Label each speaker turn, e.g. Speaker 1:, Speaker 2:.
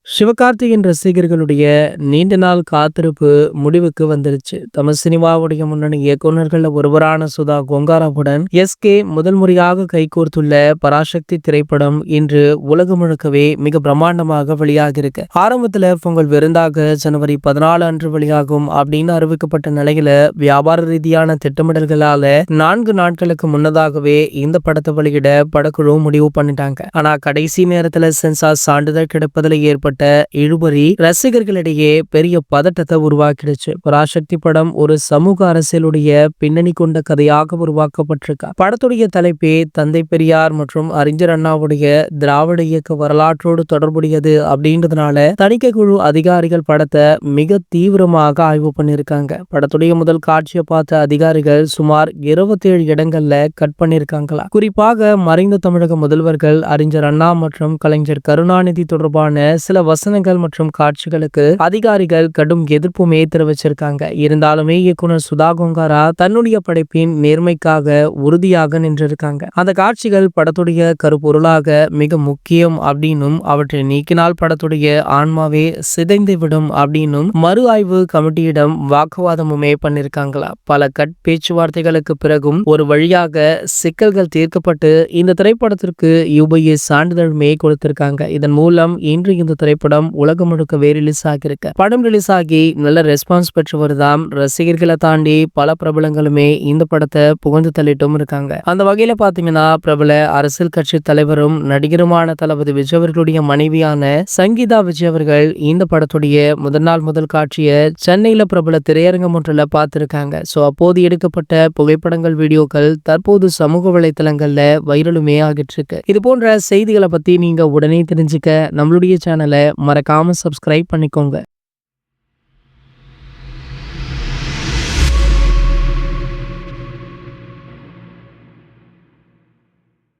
Speaker 1: சிவகார்த்திகேயன் ரசிகர்களுடைய நீண்ட நாள் காத்திருப்பு முடிவுக்கு வந்துருச்சு. தமிழ் சினிமாவுடைய முன்னணி இயக்குநர்கள்ல ஒருவரான சுதா கொங்காராவுடன் எஸ்கே முதல் முறையாக கைகோர்த்துள்ள பராசக்தி திரைப்படம் இன்று உலகம் முழுக்கவே மிக பிரம்மாண்டமாக வெளியாகிருக்கு. ஆரம்பத்துல பொங்கல் விருந்தாக ஜனவரி 14 அன்று வெளியாகும் அப்படின்னு அறிவிக்கப்பட்ட நிலையில வியாபார ரீதியான திட்டமிடல்களால 4 நாட்களுக்கு முன்னதாகவே இந்த படத்தை வெளியிட படக்குழு முடிவு பண்ணிட்டாங்க. ஆனா கடைசி நேரத்துல சென்சார் சான்றிதழ் கிடைப்பதில் ஏற்பட்ட இழுபறி ரசிகர்களிடையே பெரிய பதட்டத்தை உருவாக்கிடுச்சு. பராசக்தி படம் ஒரு சமூக அரசியலுடைய பின்னணி கொண்ட கதையாக உருவாக்கப்பட்டிருக்கா. படத்துடைய தலைப்பே தந்தை பெரியார் மற்றும் அறிஞர் அண்ணாவுடைய திராவிட இயக்க வரலாற்றோடு தொடர்புடையது அப்படின்றதுனால தணிக்கை குழு அதிகாரிகள் படத்தை மிக தீவிரமாக ஆய்வு பண்ணிருக்காங்க. படத்துடைய முதல் காட்சியை பார்த்த அதிகாரிகள் சுமார் 27 இடங்கள்ல கட் பண்ணிருக்காங்களா. குறிப்பாக மறைந்த தமிழக முதல்வர்கள் அறிஞர் அண்ணா மற்றும் கலைஞர் கருணாநிதி தொடர்பான சில வசனங்கள் மற்றும் காட்சிகளுக்கு அதிகாரிகள் கடும் எதிர்ப்புமே தெரிவிச்சிருக்காங்க. இருந்தாலுமே இயக்குனர் சுதா கொங்காரா தன்னுடைய படைப்பின் நேர்மைக்காக உறுதியாக நின்றிருக்காங்க. அந்த காட்சிகள் படத்துடைய கருப்பொருளாக மிக முக்கியம் அப்படின்னும் அவற்றை நீக்கினால் படத்துடைய ஆன்மாவே சிதைந்து விடும் அப்படின்னும் மறு ஆய்வு கமிட்டியிடம் வாக்குவாதமுமே பண்ணிருக்காங்களா. பல கட் பேச்சுவார்த்தைகளுக்கு பிறகும் ஒரு வழியாக சிக்கல்கள் தீர்க்கப்பட்டு இந்த திரைப்படத்திற்கு UBA சான்றிதழுமே கொடுத்திருக்காங்க. இதன் மூலம் இன்று இந்த திரைப்படம் உலகம் முழுக்கவே ரிலீஸ் ஆகியிருக்கு. படம் ரிலீஸ் ஆகி நல்ல ரெஸ்பான்ஸ் பெற்று வருதாம். ரசிகர்களை தாண்டி பல பிரபலங்களுமே இந்த படத்தை புகழ்ந்து தள்ளிட்டும் இருக்காங்க. அந்த வகையில பாத்தீங்கன்னா பிரபல அரசியல் கட்சி தலைவரும் நடிகருமான தளபதி விஜய் அவர்களுடைய மனைவியான சங்கீதா விஜய் அவர்கள் இந்த படத்துடைய முதல் காட்சியை சென்னையில பிரபல திரையரங்கம் ஒன்றில் பார்த்திருக்காங்க. சோ அப்போது எடுக்கப்பட்ட புகைப்படங்கள் வீடியோக்கள் தற்போது சமூக வலைத்தளங்கள்ல வைரலுமே ஆகிட்டு இருக்கு. இது போன்ற செய்திகளை பத்தி நீங்க உடனே தெரிஞ்சுக்க நம்மளுடைய சேனலை மறக்காம சப்ஸ்கிரைப் பண்ணிக்கோங்க.